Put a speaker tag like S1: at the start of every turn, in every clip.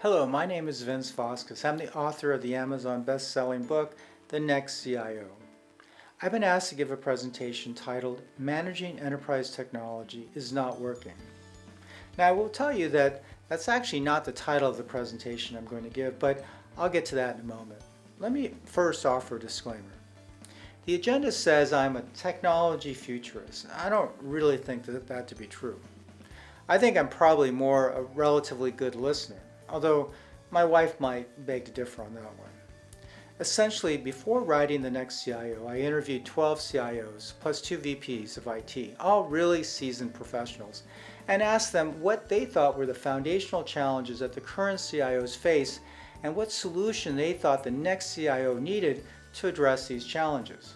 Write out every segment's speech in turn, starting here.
S1: Hello, my name is Vince Vasquez. I'm the author of the Amazon best-selling book, The Next CIO. I've been asked to give a presentation titled, Managing Enterprise Technology is Not Working. Now, I will tell you that that's actually not the title of the presentation I'm going to give, but I'll get to that in a moment. Let me first offer a disclaimer. The agenda says I'm a technology futurist. I don't really think that to be true. I think I'm probably more a relatively good listener, although my wife might beg to differ on that one. Essentially, before writing The Next CIO, I interviewed 12 CIOs plus 2 VPs of IT, all really seasoned professionals, and asked them what they thought were the foundational challenges that the current CIOs face and what solution they thought the next CIO needed to address these challenges.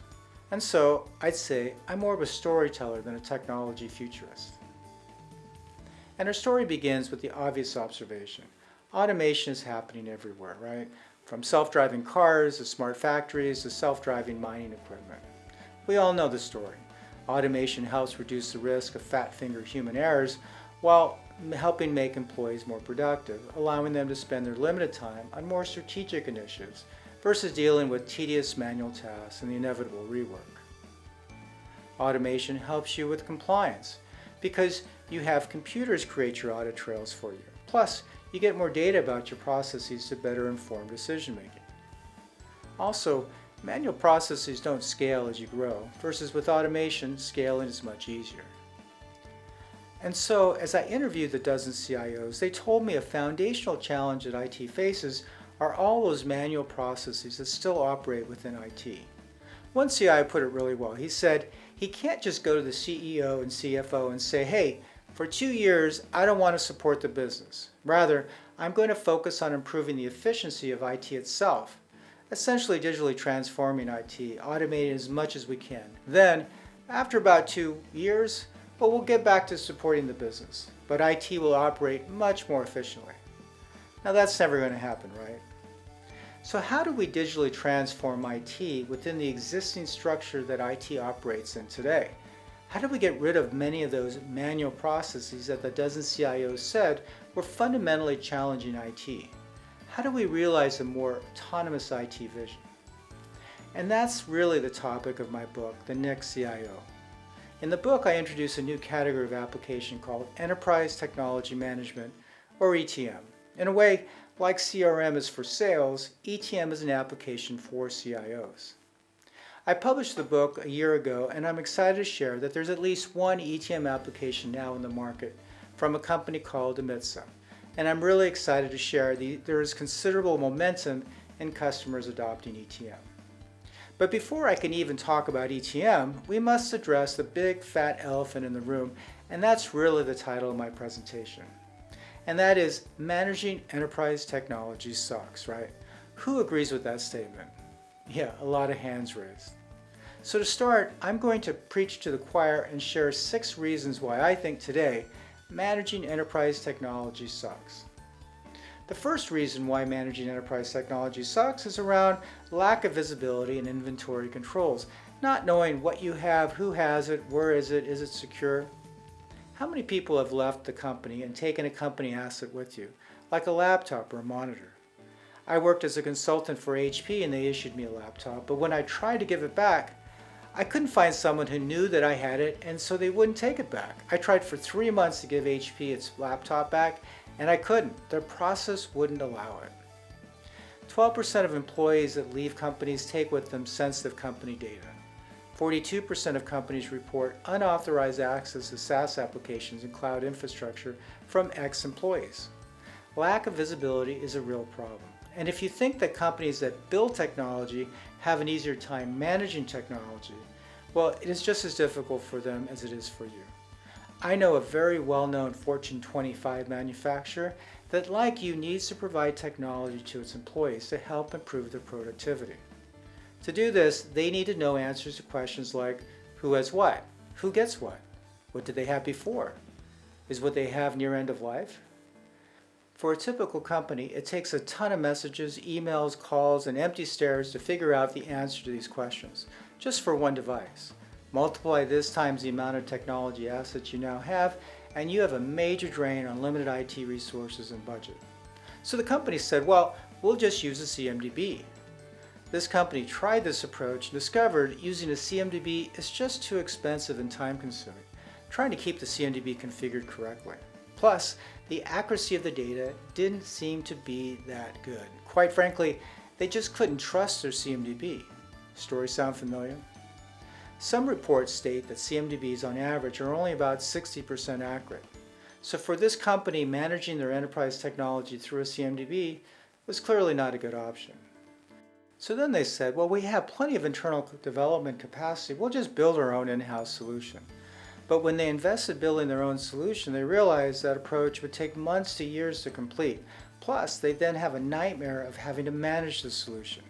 S1: And so, I'd say I'm more of a storyteller than a technology futurist. And our story begins with the obvious observation. Automation is happening everywhere, right? From self-driving cars to smart factories to self-driving mining equipment. We all know the story. Automation helps reduce the risk of fat-fingered human errors while helping make employees more productive, allowing them to spend their limited time on more strategic initiatives versus dealing with tedious manual tasks and the inevitable rework. Automation helps you with compliance because you have computers create your audit trails for you. Plus, you get more data about your processes to better inform decision making. Also, manual processes don't scale as you grow, versus with automation, scaling is much easier. And so, as I interviewed the dozen CIOs, they told me a foundational challenge that IT faces are all those manual processes that still operate within IT. One CIO put it really well. He said he can't just go to the CEO and CFO and say, hey, for 2 years, I don't want to support the business. Rather, I'm going to focus on improving the efficiency of IT itself, essentially digitally transforming IT, automating as much as we can. Then, after about 2 years, well, we'll get back to supporting the business, but IT will operate much more efficiently. Now, that's never going to happen, right? So how do we digitally transform IT within the existing structure that IT operates in today? How do we get rid of many of those manual processes that the dozen CIOs said were fundamentally challenging IT? How do we realize a more autonomous IT vision? And that's really the topic of my book, The Next CIO. In the book, I introduce a new category of application called Enterprise Technology Management, or ETM. In a way, like CRM is for sales, ETM is an application for CIOs. I published the book a year ago, and I'm excited to share that there's at least one ETM application now in the market from a company called Amitsa. And I'm really excited to share there is considerable momentum in customers adopting ETM. But before I can even talk about ETM, we must address the big fat elephant in the room, and that's really the title of my presentation. And that is, Managing Enterprise Technology Sucks, right? Who agrees with that statement? Yeah, a lot of hands raised. So to start, I'm going to preach to the choir and share 6 reasons why I think today managing enterprise technology sucks. The first reason why managing enterprise technology sucks is around lack of visibility and inventory controls, not knowing what you have, who has it, where is it secure? How many people have left the company and taken a company asset with you, like a laptop or a monitor? I worked as a consultant for HP and they issued me a laptop, but when I tried to give it back, I couldn't find someone who knew that I had it, and so they wouldn't take it back. I tried for 3 months to give HP its laptop back, and I couldn't. Their process wouldn't allow it. 12% of employees that leave companies take with them sensitive company data. 42% of companies report unauthorized access to SaaS applications and cloud infrastructure from ex-employees. Lack of visibility is a real problem. And if you think that companies that build technology have an easier time managing technology, well, it is just as difficult for them as it is for you. I know a very well-known Fortune 25 manufacturer that, like you, needs to provide technology to its employees to help improve their productivity. To do this, they need to know answers to questions like, who has what? Who gets what? What did they have before? Is what they have near end of life? For a typical company, it takes a ton of messages, emails, calls, and empty stares to figure out the answer to these questions, just for one device. Multiply this times the amount of technology assets you now have, and you have a major drain on limited IT resources and budget. So the company said, well, we'll just use a CMDB. This company tried this approach and discovered using a CMDB is just too expensive and time-consuming, trying to keep the CMDB configured correctly. Plus, the accuracy of the data didn't seem to be that good. Quite frankly, they just couldn't trust their CMDB. Story sound familiar? Some reports state that CMDBs on average are only about 60% accurate. So for this company, managing their enterprise technology through a CMDB was clearly not a good option. So then they said, well, we have plenty of internal development capacity, we'll just build our own in-house solution. But when they invested building their own solution, they realized that approach would take months to years to complete. Plus, they'd then have a nightmare of having to manage the solution.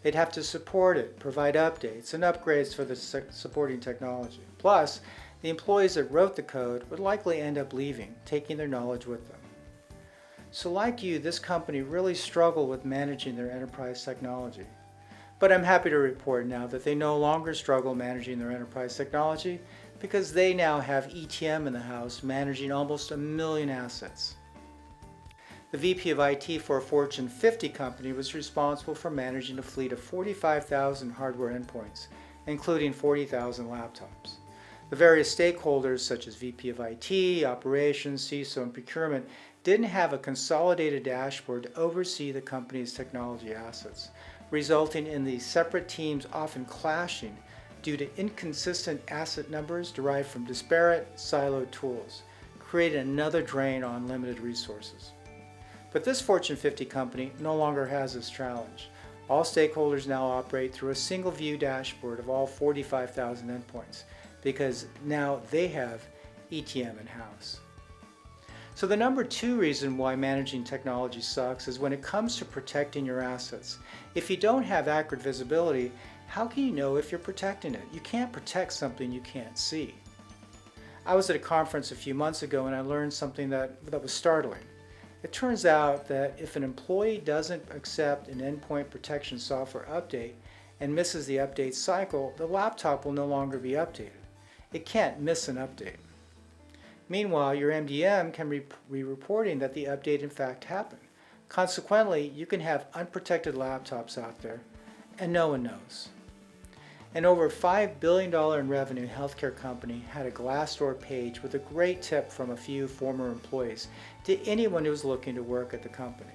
S1: They'd have to support it, provide updates and upgrades for the supporting technology. Plus, the employees that wrote the code would likely end up leaving, taking their knowledge with them. So like you, this company really struggled with managing their enterprise technology. But I'm happy to report now that they no longer struggle managing their enterprise technology because they now have ETM in the house managing almost 1 million assets. The VP of IT for a Fortune 50 company was responsible for managing a fleet of 45,000 hardware endpoints, including 40,000 laptops. The various stakeholders such as VP of IT, operations, CISO, and procurement didn't have a consolidated dashboard to oversee the company's technology assets, resulting in these separate teams often clashing due to inconsistent asset numbers derived from disparate, siloed tools, creating another drain on limited resources. But this Fortune 50 company no longer has this challenge. All stakeholders now operate through a single view dashboard of all 45,000 endpoints because now they have ETM in-house. So the number 2 reason why managing technology sucks is when it comes to protecting your assets. If you don't have accurate visibility, how can you know if you're protecting it? You can't protect something you can't see. I was at a conference a few months ago and I learned something that was startling. It turns out that if an employee doesn't accept an endpoint protection software update and misses the update cycle, the laptop will no longer be updated. It can't miss an update. Meanwhile, your MDM can be reporting that the update in fact happened. Consequently, you can have unprotected laptops out there and no one knows. An over $5 billion in revenue healthcare company had a Glassdoor page with a great tip from a few former employees to anyone who was looking to work at the company.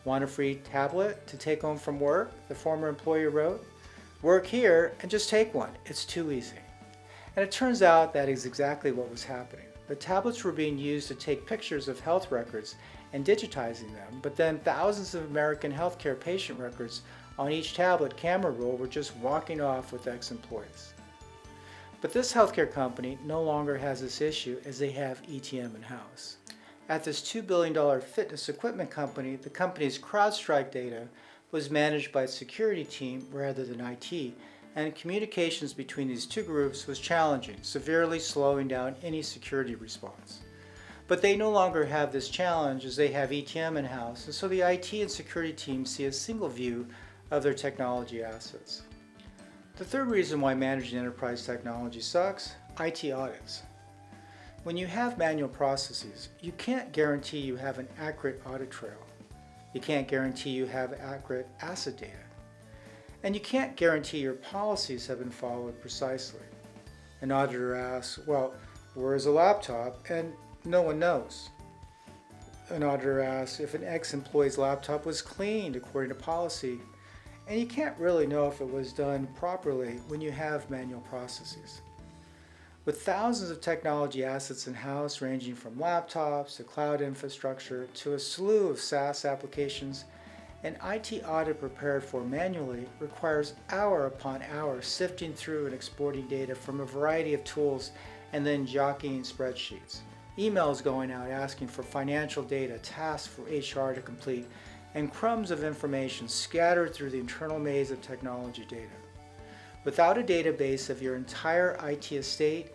S1: Want a free tablet to take home from work? The former employee wrote. Work here and just take one. It's too easy. And it turns out that is exactly what was happening. The tablets were being used to take pictures of health records and digitizing them, but then thousands of American healthcare patient records on each tablet camera roll were just walking off with ex-employees. But this healthcare company no longer has this issue as they have ETM in-house. At this $2 billion fitness equipment company, the company's CrowdStrike data was managed by a security team rather than IT, and communications between these two groups was challenging, severely slowing down any security response. But they no longer have this challenge as they have ETM in-house, and so the IT and security teams see a single view of their technology assets. The third reason why managing enterprise technology sucks: IT audits. When you have manual processes, you can't guarantee you have an accurate audit trail. You can't guarantee you have accurate asset data. And you can't guarantee your policies have been followed precisely. An auditor asks, well, where is a laptop? And no one knows. An auditor asks if an ex-employee's laptop was cleaned according to policy. And you can't really know if it was done properly when you have manual processes. With thousands of technology assets in-house ranging from laptops to cloud infrastructure to a slew of SaaS applications, an IT audit prepared for manually requires hour upon hour sifting through and exporting data from a variety of tools and then jockeying spreadsheets. Emails going out asking for financial data, tasks for HR to complete, and crumbs of information scattered through the internal maze of technology data. Without a database of your entire IT estate,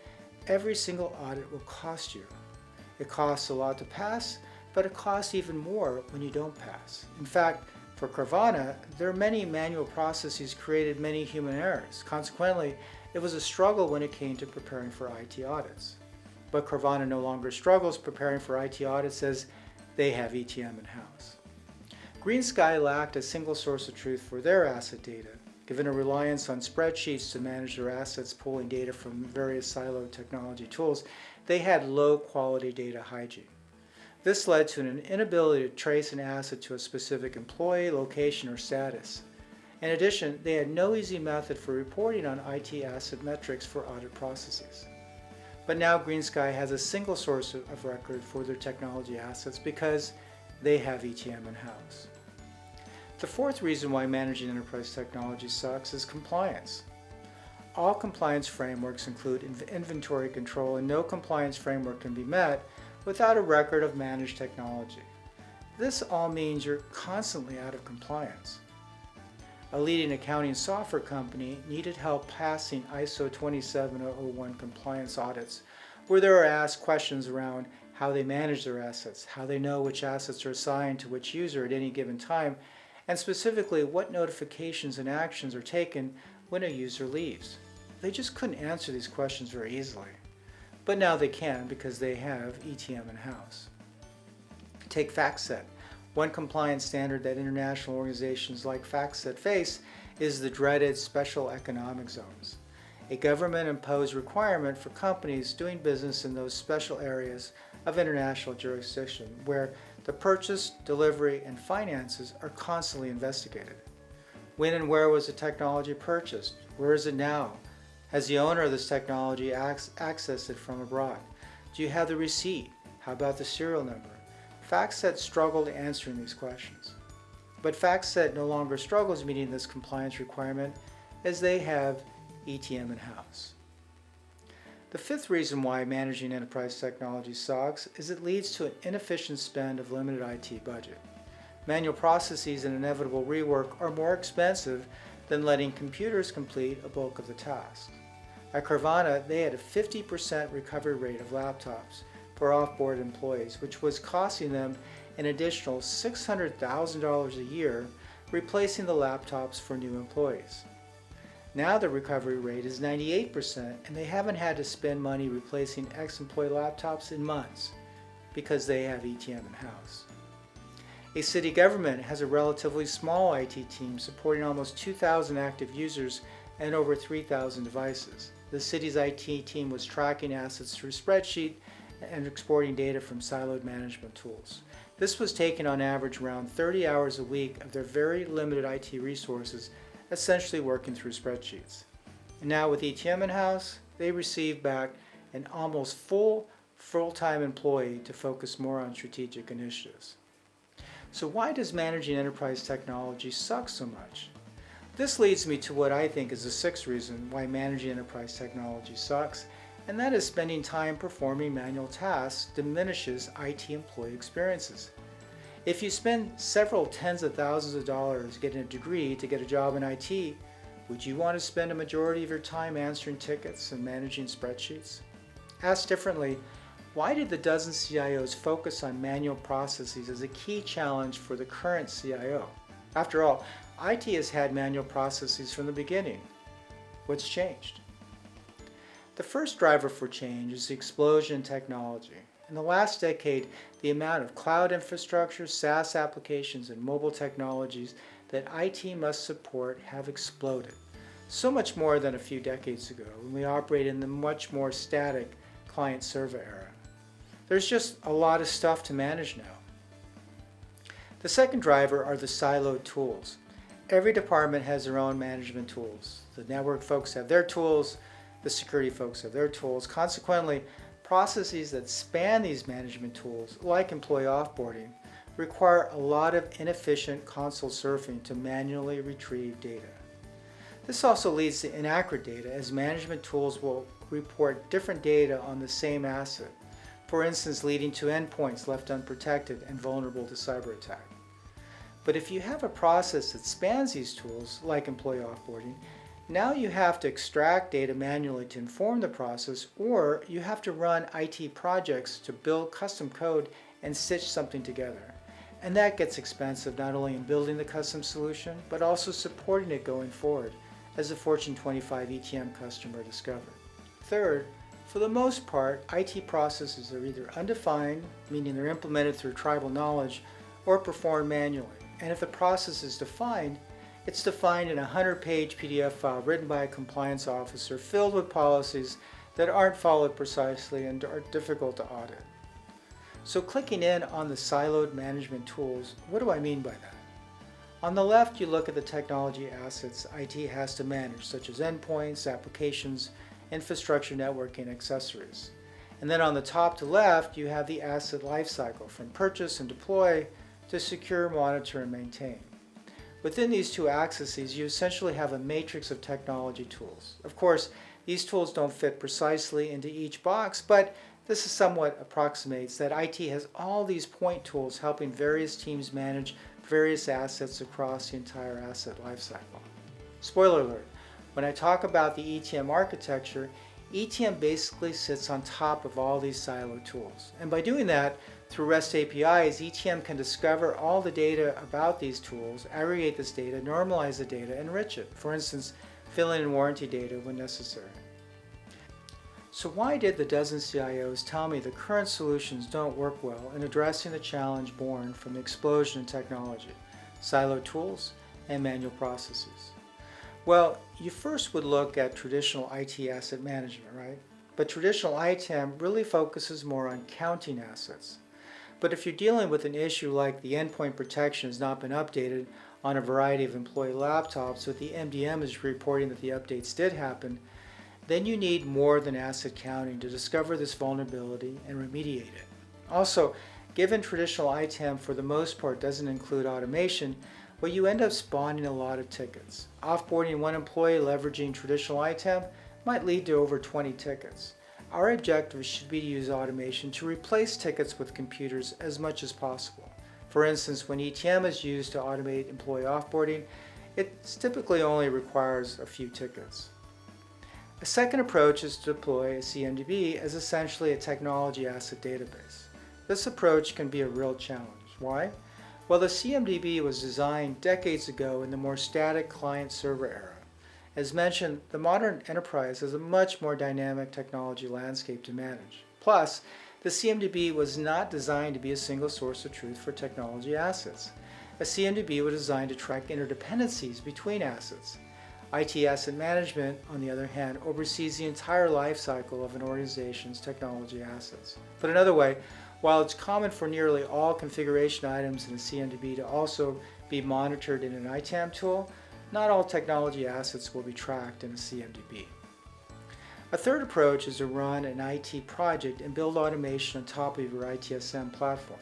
S1: every single audit will cost you. It costs a lot to pass, but it costs even more when you don't pass. In fact, for Carvana, their many manual processes created many human errors. Consequently, it was a struggle when it came to preparing for IT audits. But Carvana no longer struggles preparing for IT audits as they have ETM in-house. GreenSky lacked a single source of truth for their asset data. Given a reliance on spreadsheets to manage their assets, pulling data from various siloed technology tools, they had low quality data hygiene. This led to an inability to trace an asset to a specific employee, location, or status. In addition, they had no easy method for reporting on IT asset metrics for audit processes. But now GreenSky has a single source of record for their technology assets because they have ETM in-house. The fourth reason why managing enterprise technology sucks is compliance. All compliance frameworks include inventory control, and no compliance framework can be met without a record of managed technology. This all means you're constantly out of compliance. A leading accounting software company needed help passing ISO 27001 compliance audits, where they were asked questions around how they manage their assets, how they know which assets are assigned to which user at any given time, and specifically what notifications and actions are taken when a user leaves. They just couldn't answer these questions very easily. But now they can because they have ETM in-house. Take FactSet. One compliance standard that international organizations like FactSet face is the dreaded Special Economic Zones, a government-imposed requirement for companies doing business in those special areas of international jurisdiction where the purchase, delivery, and finances are constantly investigated. When and where was the technology purchased? Where is it now? Has the owner of this technology accessed it from abroad? Do you have the receipt? How about the serial number? FactSet struggled answering these questions. But FactSet no longer struggles meeting this compliance requirement as they have ETM in-house. The fifth reason why managing enterprise technology sucks is it leads to an inefficient spend of limited IT budget. Manual processes and inevitable rework are more expensive than letting computers complete a bulk of the task. At Carvana, they had a 50% recovery rate of laptops for off-board employees, which was costing them an additional $600,000 a year replacing the laptops for new employees. Now the recovery rate is 98%, and they haven't had to spend money replacing ex-employee laptops in months because they have ETM in-house. A city government has a relatively small IT team supporting almost 2,000 active users and over 3,000 devices. The city's IT team was tracking assets through spreadsheet and exporting data from siloed management tools. This was taking on average around 30 hours a week of their very limited IT resources, essentially working through spreadsheets. And now with ETM in-house, they receive back an almost full-time employee to focus more on strategic initiatives. So why does managing enterprise technology suck so much? This leads me to what I think is the sixth reason why managing enterprise technology sucks, and that is spending time performing manual tasks diminishes IT employee experiences. If you spend several tens of thousands of dollars getting a degree to get a job in IT, would you want to spend a majority of your time answering tickets and managing spreadsheets? Asked differently, why did the dozen CIOs focus on manual processes as a key challenge for the current CIO? After all, IT has had manual processes from the beginning. What's changed? The first driver for change is the explosion in technology. In the last decade, the amount of cloud infrastructure, SaaS applications, and mobile technologies that IT must support have exploded. So much more than a few decades ago when we operated in the much more static client-server era. There's just a lot of stuff to manage now. The second driver are the siloed tools. Every department has their own management tools. The network folks have their tools, the security folks have their tools. Consequently, processes that span these management tools, like employee offboarding, require a lot of inefficient console surfing to manually retrieve data. This also leads to inaccurate data, as management tools will report different data on the same asset, for instance leading to endpoints left unprotected and vulnerable to cyber attack. But if you have a process that spans these tools, like employee offboarding, now you have to extract data manually to inform the process, or you have to run IT projects to build custom code and stitch something together. And that gets expensive not only in building the custom solution, but also supporting it going forward, as the Fortune 25 ETM customer discovered. Third, for the most part, IT processes are either undefined, meaning they're implemented through tribal knowledge, or performed manually. And if the process is defined, it's defined in a 100-page PDF file written by a compliance officer filled with policies that aren't followed precisely and are difficult to audit. So clicking in on the siloed management tools, what do I mean by that? On the left, you look at the technology assets IT has to manage, such as endpoints, applications, infrastructure, networking, accessories. And then on the top to left, you have the asset lifecycle, from purchase and deploy to secure, monitor, and maintain. Within these two axes, you essentially have a matrix of technology tools. Of course, these tools don't fit precisely into each box, but this somewhat approximates that IT has all these point tools helping various teams manage various assets across the entire asset lifecycle. Spoiler alert, when I talk about the ETM architecture, ETM basically sits on top of all these siloed tools. And by doing that, through REST APIs, ETM can discover all the data about these tools, aggregate this data, normalize the data, enrich it. For instance, filling in warranty data when necessary. So why did the dozen CIOs tell me the current solutions don't work well in addressing the challenge born from the explosion in technology, siloed tools, and manual processes? Well, you first would look at traditional IT asset management, right? But traditional ITAM really focuses more on counting assets. But if you're dealing with an issue like the endpoint protection has not been updated on a variety of employee laptops, but the MDM is reporting that the updates did happen, then you need more than asset counting to discover this vulnerability and remediate it. Also, given traditional ITAM for the most part doesn't include automation, well, you end up spawning a lot of tickets. Offboarding one employee leveraging traditional ITAM might lead to over 20 tickets. Our objective should be to use automation to replace tickets with computers as much as possible. For instance, when ETM is used to automate employee offboarding, it typically only requires a few tickets. A second approach is to deploy a CMDB as essentially a technology asset database. This approach can be a real challenge. Why? Well, the CMDB was designed decades ago in the more static client-server era. As mentioned, the modern enterprise has a much more dynamic technology landscape to manage. Plus, the CMDB was not designed to be a single source of truth for technology assets. A CMDB was designed to track interdependencies between assets. IT asset management, on the other hand, oversees the entire life cycle of an organization's technology assets. Put another way, while it's common for nearly all configuration items in a CMDB to also be monitored in an ITAM tool, not all technology assets will be tracked in a CMDB. A third approach is to run an IT project and build automation on top of your ITSM platform.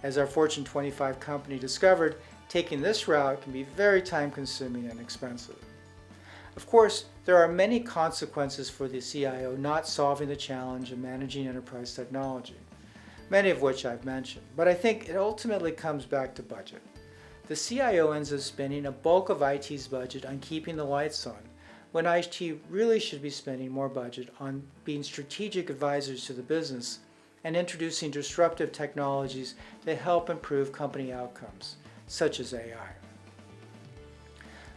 S1: As our Fortune 25 company discovered, taking this route can be very time-consuming and expensive. Of course, there are many consequences for the CIO not solving the challenge of managing enterprise technology, many of which I've mentioned, but I think it ultimately comes back to budget. The CIO ends up spending a bulk of IT's budget on keeping the lights on, when IT really should be spending more budget on being strategic advisors to the business and introducing disruptive technologies that help improve company outcomes, such as AI.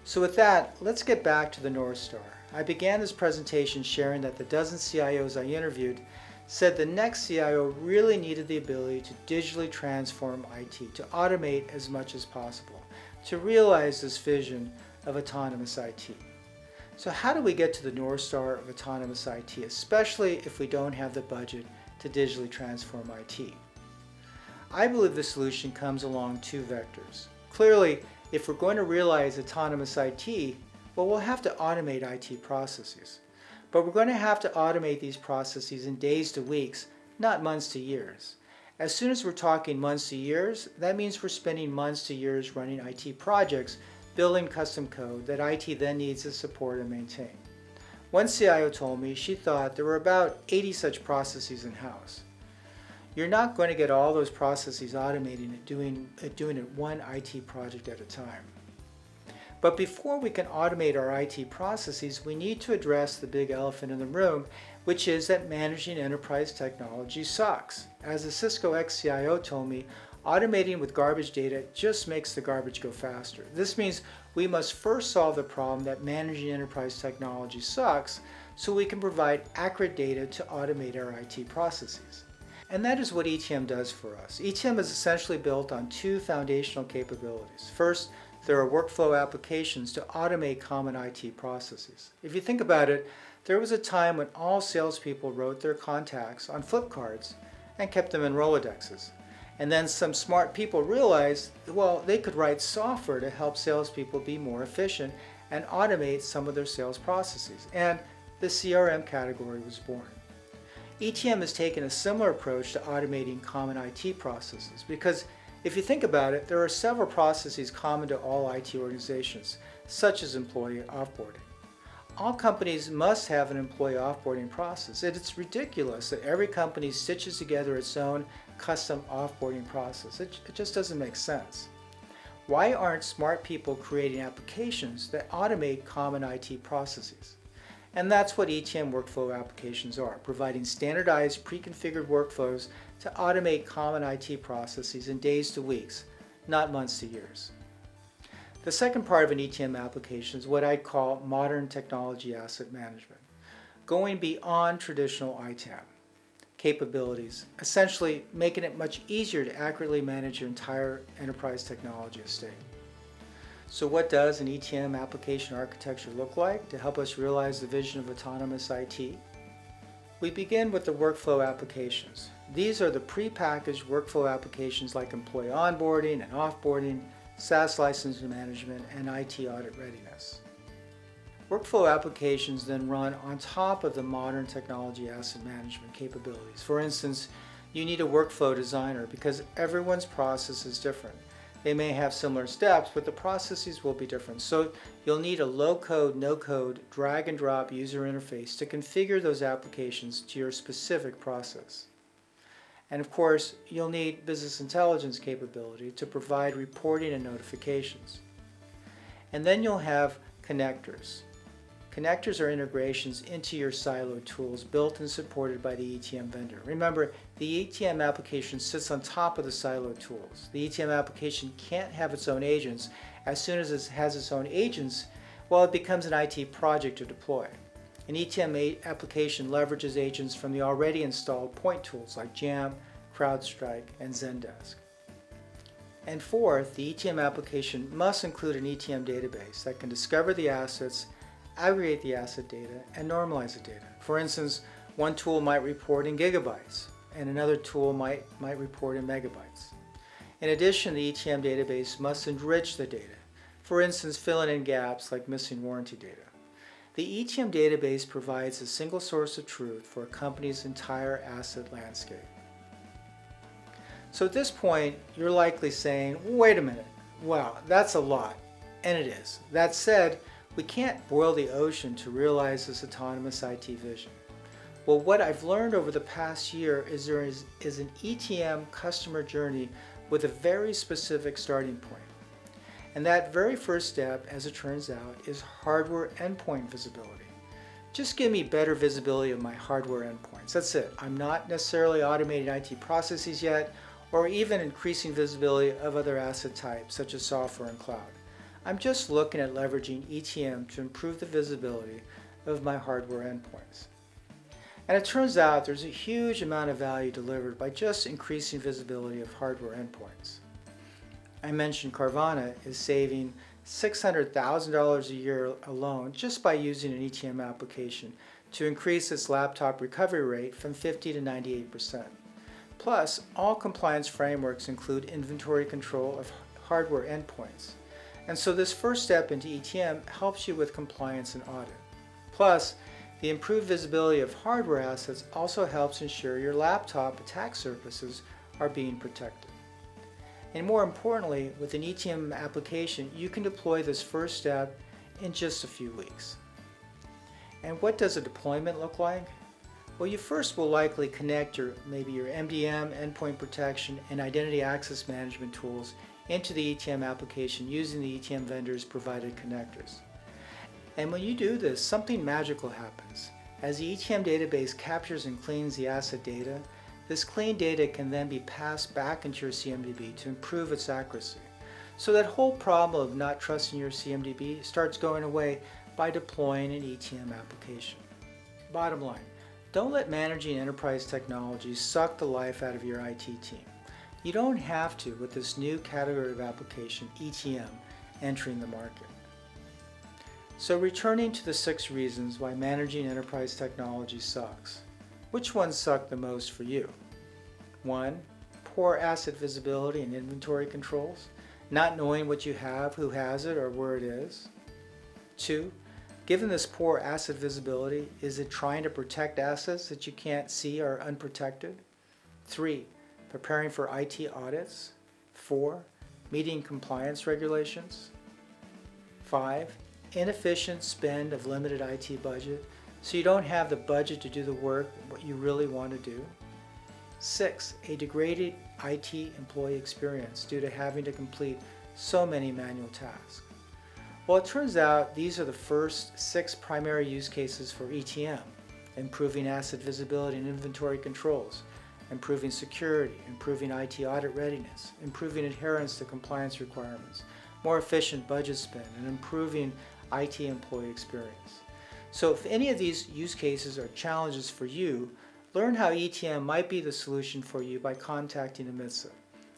S1: So with that, let's get back to the North Star. I began this presentation sharing that the dozen CIOs I interviewed said the next CIO really needed the ability to digitally transform IT, to automate as much as possible, to realize this vision of autonomous IT. So how do we get to the North Star of autonomous IT, especially if we don't have the budget to digitally transform IT? I believe the solution comes along two vectors. Clearly, if we're going to realize autonomous IT, well, we'll have to automate IT processes. But we're going to have to automate these processes in days to weeks, not months to years. As soon as we're talking months to years, that means we're spending months to years running IT projects, building custom code that IT then needs to support and maintain. One CIO told me she thought there were about 80 such processes in-house. You're not going to get all those processes automated and doing it one IT project at a time. But before we can automate our IT processes, we need to address the big elephant in the room, which is that managing enterprise technology sucks. As a Cisco ex-CIO told me, automating with garbage data just makes the garbage go faster. This means we must first solve the problem that managing enterprise technology sucks so we can provide accurate data to automate our IT processes. And that is what ETM does for us. ETM is essentially built on two foundational capabilities. First, there are workflow applications to automate common IT processes. If you think about it, there was a time when all salespeople wrote their contacts on flip cards and kept them in Rolodexes. And then some smart people realized, well, they could write software to help salespeople be more efficient and automate some of their sales processes. And the CRM category was born. ETM has taken a similar approach to automating common IT processes because if you think about it, there are several processes common to all IT organizations, such as employee offboarding. All companies must have an employee offboarding process. It's ridiculous that every company stitches together its own custom offboarding process. It just doesn't make sense. Why aren't smart people creating applications that automate common IT processes? And that's what ETM workflow applications are, providing standardized pre-configured workflows to automate common IT processes in days to weeks, not months to years. The second part of an ETM application is what I'd call modern technology asset management, going beyond traditional ITAM capabilities, essentially making it much easier to accurately manage your entire enterprise technology estate. So what does an ETM application architecture look like to help us realize the vision of autonomous IT? We begin with the workflow applications. These are the pre-packaged workflow applications like employee onboarding and offboarding, SaaS license management, and IT audit readiness. Workflow applications then run on top of the modern technology asset management capabilities. For instance, you need a workflow designer because everyone's process is different. They may have similar steps, but the processes will be different. So you'll need a low-code, no-code, drag-and-drop user interface to configure those applications to your specific process. And of course, you'll need business intelligence capability to provide reporting and notifications. And then you'll have connectors. Connectors are integrations into your siloed tools built and supported by the ETM vendor. Remember, the ETM application sits on top of the siloed tools. The ETM application can't have its own agents. As soon as it has its own agents, well, it becomes an IT project to deploy. An ETM application leverages agents from the already installed point tools like Jamf, CrowdStrike, and Zendesk. And fourth, the ETM application must include an ETM database that can discover the assets, aggregate the asset data, and normalize the data. For instance, one tool might report in gigabytes, and another tool might report in megabytes. In addition, the ETM database must enrich the data, for instance, filling in gaps like missing warranty data. The ETM database provides a single source of truth for a company's entire asset landscape. So at this point, you're likely saying, wait a minute, wow, that's a lot, and it is. That said, we can't boil the ocean to realize this autonomous IT vision. Well, what I've learned over the past year is there is an ETM customer journey with a very specific starting point. And that very first step, as it turns out, is hardware endpoint visibility. Just give me better visibility of my hardware endpoints. That's it. I'm not necessarily automating IT processes yet, or even increasing visibility of other asset types, such as software and cloud. I'm just looking at leveraging ETM to improve the visibility of my hardware endpoints. And it turns out there's a huge amount of value delivered by just increasing visibility of hardware endpoints. I mentioned Carvana is saving $600,000 a year alone just by using an ETM application to increase its laptop recovery rate from 50 to 98%. Plus, all compliance frameworks include inventory control of hardware endpoints. And so this first step into ETM helps you with compliance and audit. Plus, the improved visibility of hardware assets also helps ensure your laptop attack surfaces are being protected. And more importantly, with an ETM application, you can deploy this first step in just a few weeks. And what does a deployment look like? Well, you first will likely connect maybe your MDM, endpoint protection, and identity access management tools into the ETM application using the ETM vendor's provided connectors. And when you do this, something magical happens. As the ETM database captures and cleans the asset data, this clean data can then be passed back into your CMDB to improve its accuracy. So that whole problem of not trusting your CMDB starts going away by deploying an ETM application. Bottom line, Don't let managing enterprise technology suck the life out of your IT team. You don't have to with this new category of application, ETM, entering the market. So returning to the 6 reasons why managing enterprise technology sucks. Which ones suck the most for you? 1. Poor asset visibility and inventory controls, not knowing what you have, who has it, or where it is. 2. Given this poor asset visibility, is it trying to protect assets that you can't see or are unprotected? 3. Preparing for IT audits. 4. Meeting compliance regulations. 5. Inefficient spend of limited IT budget, so you don't have the budget to do the work what you really want to do. 6. A degraded IT employee experience due to having to complete so many manual tasks. Well, it turns out these are the first 6 primary use cases for ETM: improving asset visibility and inventory controls, improving security, improving IT audit readiness, improving adherence to compliance requirements, more efficient budget spend, and improving IT employee experience. So if any of these use cases are challenges for you, learn how ETM might be the solution for you by contacting Amitsa.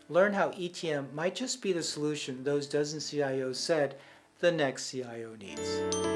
S1: Learn how ETM might just be the solution those dozen CIOs said the next CIO needs.